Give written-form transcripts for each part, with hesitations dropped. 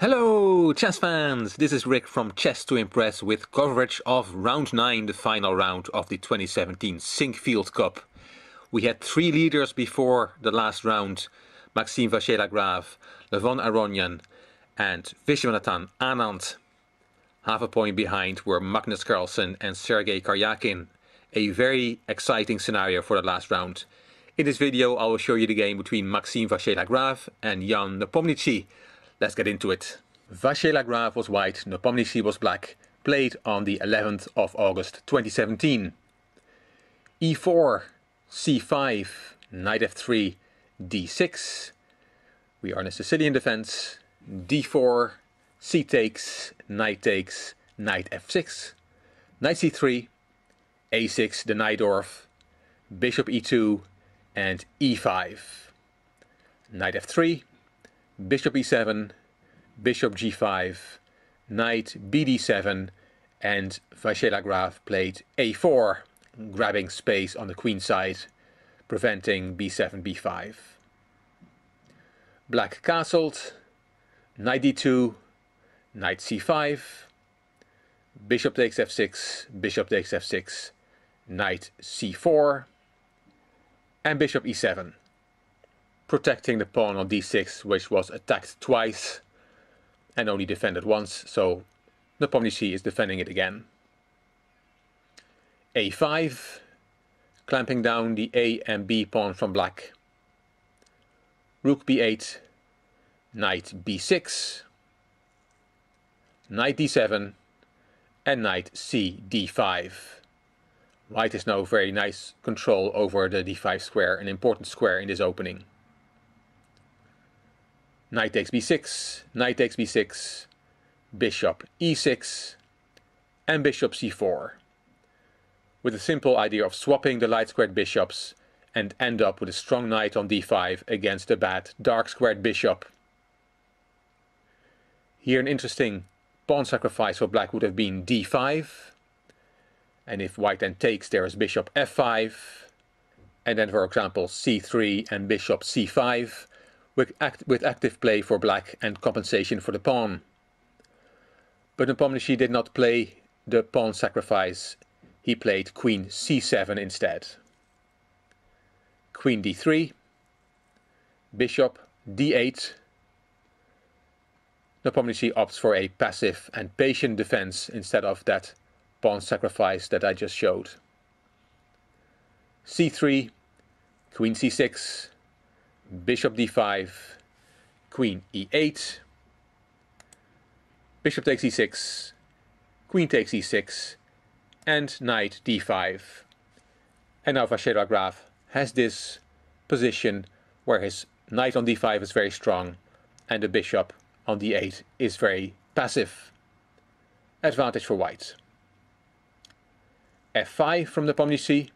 Hello chess fans, this is Rick from Chess to Impress with coverage of round 9, the final round of the 2017 Sinquefield Cup. We had 3 leaders before the last round: Maxime Vachier-Lagrave, Levon Aronian and Vishwanathan Anand. Half a point behind were Magnus Carlsen and Sergei Karyakin. A very exciting scenario for the last round. In this video I will show you the game between Maxime Vachier-Lagrave and Jan Nepomniachtchi. Let's get into it. Vachier-Lagrave was white, Nepomniachtchi was black, played on the 11th of August 2017. e4, c5, knight f3, d6. We are in a Sicilian defense. d4, c takes, knight f6, knight c3, a6 the Najdorf, bishop e2 and e5. Knight f3, bishop e7, bishop g5, knight bd7, and Vachier-Lagrave played a4, grabbing space on the queen side, preventing b7, b5. Black castled, knight d2, knight c5, bishop takes f6, bishop takes f6, knight c4, and bishop e7. Protecting the pawn on d6, which was attacked twice and only defended once, so Nepomniachtchi is defending it again. a5, clamping down the a and b pawn from black. Rook b8, knight b6, knight d7, and knight c d5. White is now very nice control over the d5 square, an important square in this opening. Knight takes b6, knight takes b6, bishop e6, and bishop c4. With a simple idea of swapping the light squared bishops and end up with a strong knight on d5 against a bad dark squared bishop. Here an interesting pawn sacrifice for black would have been d5. And if white then takes, there is bishop f5. And then, for example, c3 and bishop c5. With active play for black and compensation for the pawn. But Nepomniachtchi did not play the pawn sacrifice. He played queen c7 instead. Queen d3, bishop d8. Nepomniachtchi opts for a passive and patient defense instead of that pawn sacrifice that I just showed. c3, queen c6, bishop d5, queen e8, bishop takes e6, queen takes e6, and knight d5. And now Vachier-Lagrave has this position where his knight on d5 is very strong and the bishop on d8 is very passive. Advantage for white. f5 from Nepomniachtchi.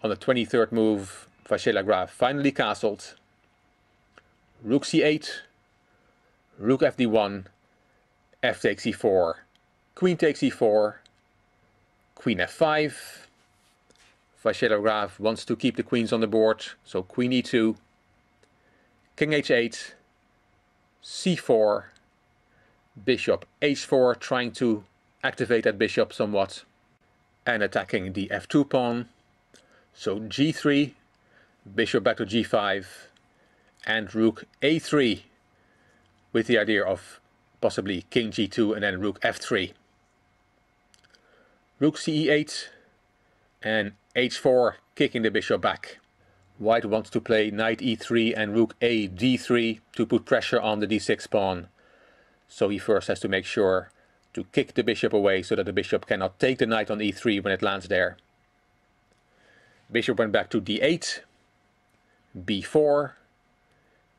On the 23rd move, Vachier-Lagrave finally castled. Rook c8, rook fd1, f takes e4, queen takes e4, queen f5. Vachier-Lagrave wants to keep the queens on the board, so queen e2, king h8, c4, bishop h4, trying to activate that bishop somewhat, and attacking the f2 pawn. So g3, bishop back to g5, and rook a3, with the idea of possibly king g2 and then rook f3. Rook ce8 and h4, kicking the bishop back. White wants to play knight e3 and rook a d3 to put pressure on the d6 pawn. So he first has to make sure to kick the bishop away so that the bishop cannot take the knight on e3 when it lands there. Bishop went back to d8, b4,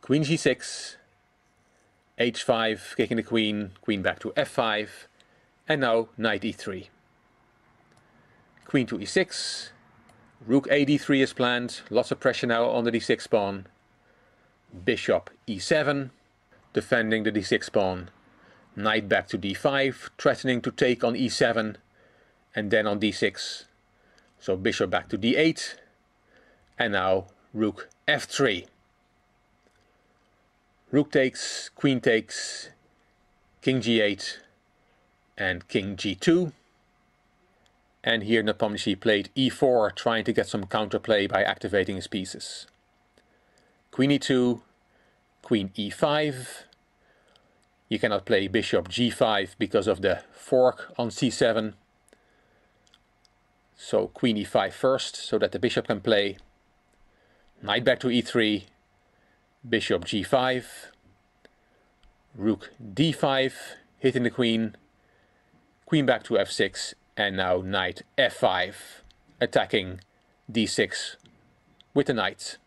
queen g6, h5, kicking the queen, queen back to f5, and now knight e3. Queen to e6, rook a d3 is planned, lots of pressure now on the d6 pawn. Bishop e7, defending the d6 pawn. Knight back to d5, threatening to take on e7, and then on d6. So bishop back to d8, and now rook f3. Rook takes, queen takes, king g8 and king g2. And here Nepomniachtchi played e4, trying to get some counterplay by activating his pieces. Queen e2, queen e5. You cannot play bishop g5 because of the fork on c7. So queen e5 first, so that the bishop can play. Knight back to e3, bishop g5, rook d5, hitting the queen, queen back to f6, and now knight f5, attacking d6 with the knight.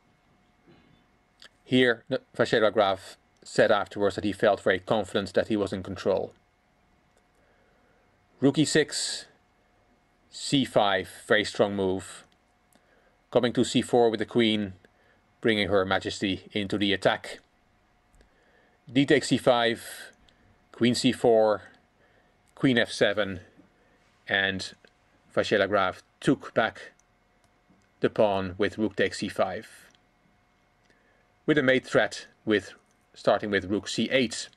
Here, Vasilij Graf said afterwards that he felt very confident that he was in control. Rook e6, c5, very strong move. Coming to c4 with the queen, bringing Her Majesty into the attack. D takes c5, queen c4, queen f7, and Vasilij Graf took back the pawn with rook takes c5. With a mate threat starting with rook c8.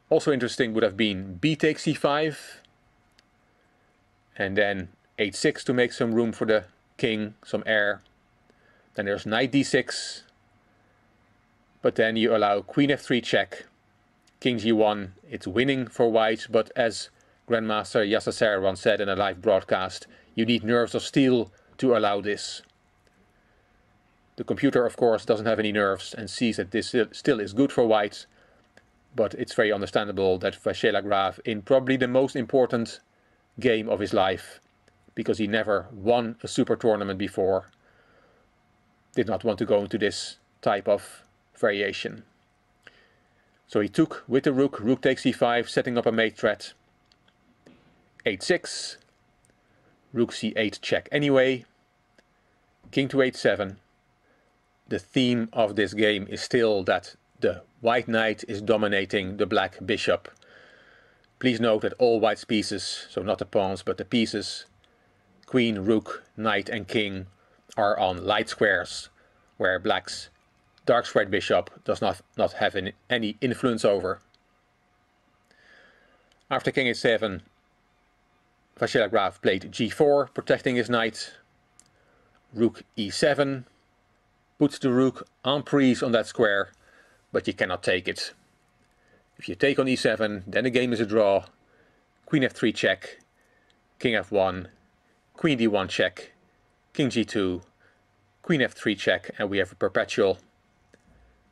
Also interesting would have been b takes c5, and then h6 to make some room for the king, some air. Then there's knight d6, but then you allow queen f3 check, king g1. It's winning for white, but as Grandmaster Yasser once said in a live broadcast, you need nerves of steel to allow this. The computer, of course, doesn't have any nerves and sees that this still is good for white, but it's very understandable that Vasilij Graf, in probably the most important game of his life, because he never won a super tournament before, did not want to go into this type of variation. So he took with the rook, rook takes c5, setting up a mate threat. h6, rook c8 check anyway, king to h7. The theme of this game is still that the white knight is dominating the black bishop. Please note that all white's pieces, so not the pawns but the pieces, queen, rook, knight and king, are on light squares, where black's dark squared bishop does not have any influence over. After king h7, Vasilij Graf played g4, protecting his knight. Rook e7, puts the rook en prise on that square, but you cannot take it. If you take on e7, then the game is a draw. Queen f3 check, king f1, queen d1 check, king g2, queen f3 check, and we have a perpetual.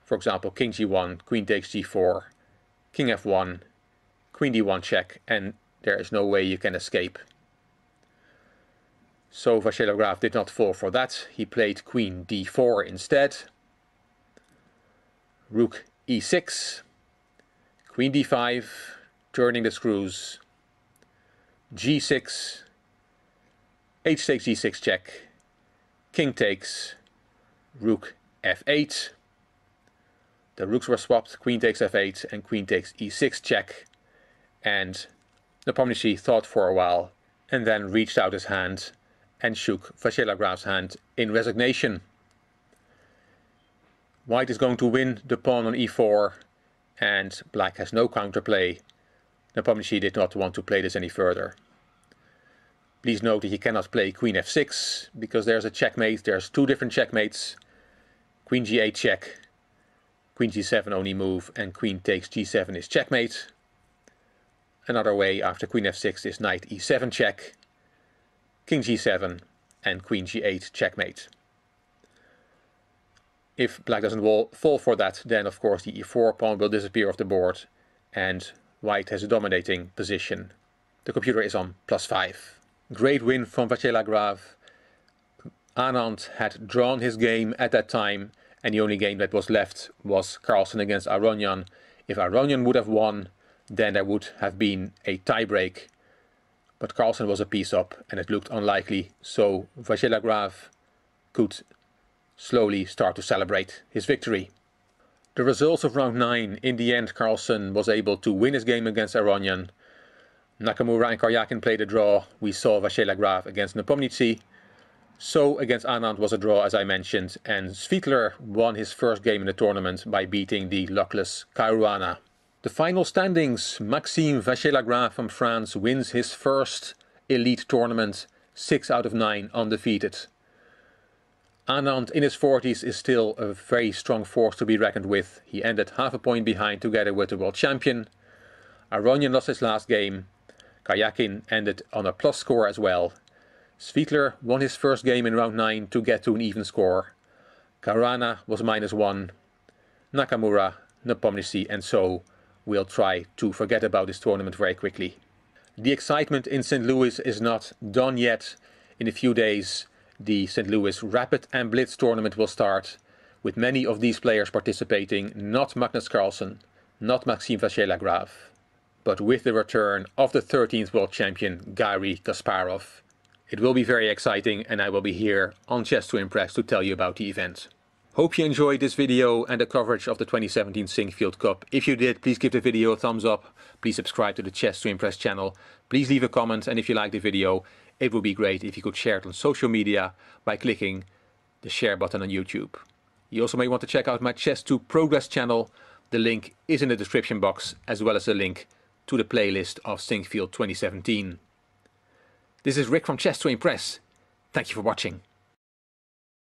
For example, king g1, queen takes g4, king f1, queen d1 check, and there is no way you can escape. So Vasilij Graf did not fall for that. He played queen d4 instead. Rook e6, queen d5, turning the screws, g6, h takes g6 check, king takes, rook f8. The rooks were swapped, queen takes f8 and queen takes e6 check, and Nepomniachtchi thought for a while and then reached out his hand and shook Vasilij Graf's hand in resignation. White is going to win the pawn on e4 and black has no counterplay. Nepomniachtchi did not want to play this any further. Please note that you cannot play queen f6 because there's a checkmate. There's two different checkmates. Queen g8 check, queen g7 only move, and queen takes g7 is checkmate. Another way after queen f6 is knight e7 check, king g7 and queen g8 checkmate. If black doesn't fall for that, then of course the e4 pawn will disappear off the board and white has a dominating position. The computer is on +5. Great win from Vasilij Graf. Anand had drawn his game at that time and the only game that was left was Carlsen against Aronian. If Aronian would have won, then there would have been a tiebreak. But Carlsen was a piece up and it looked unlikely, so Vasilij Graf could slowly start to celebrate his victory. The results of round 9, in the end Carlsen was able to win his game against Aronian. Nakamura and Karjakin played a draw. We saw Vasilij Graf against Nepomniachtchi. So against Anand was a draw, as I mentioned, and Svietler won his first game in the tournament by beating the luckless Caruana. The final standings: Maxime Vacher-Lagrave from France wins his first elite tournament, 6 out of 9 undefeated. Anand in his 40s is still a very strong force to be reckoned with. He ended half a point behind together with the world champion. Aronian lost his last game. Karjakin ended on a plus score as well. Svietler won his first game in round 9 to get to an even score. Caruana was -1. Nakamura, Nepomniachtchi and so we'll try to forget about this tournament very quickly. The excitement in St. Louis is not done yet. In a few days the St. Louis Rapid and Blitz tournament will start, with many of these players participating, not Magnus Carlsen, not Maxime Vacher-Lagrave, but with the return of the 13th world champion Garry Kasparov. It will be very exciting and I will be here on Chess to Impress to tell you about the event. Hope you enjoyed this video and the coverage of the 2017 Sinquefield Cup. If you did, please give the video a thumbs up. Please subscribe to the Chess to Impress channel. Please leave a comment, and if you like the video, it would be great if you could share it on social media by clicking the share button on YouTube. You also may want to check out my Chess to Progress channel. The link is in the description box, as well as a link to the playlist of Sinquefield 2017. This is Rick from Chess to Impress. Thank you for watching.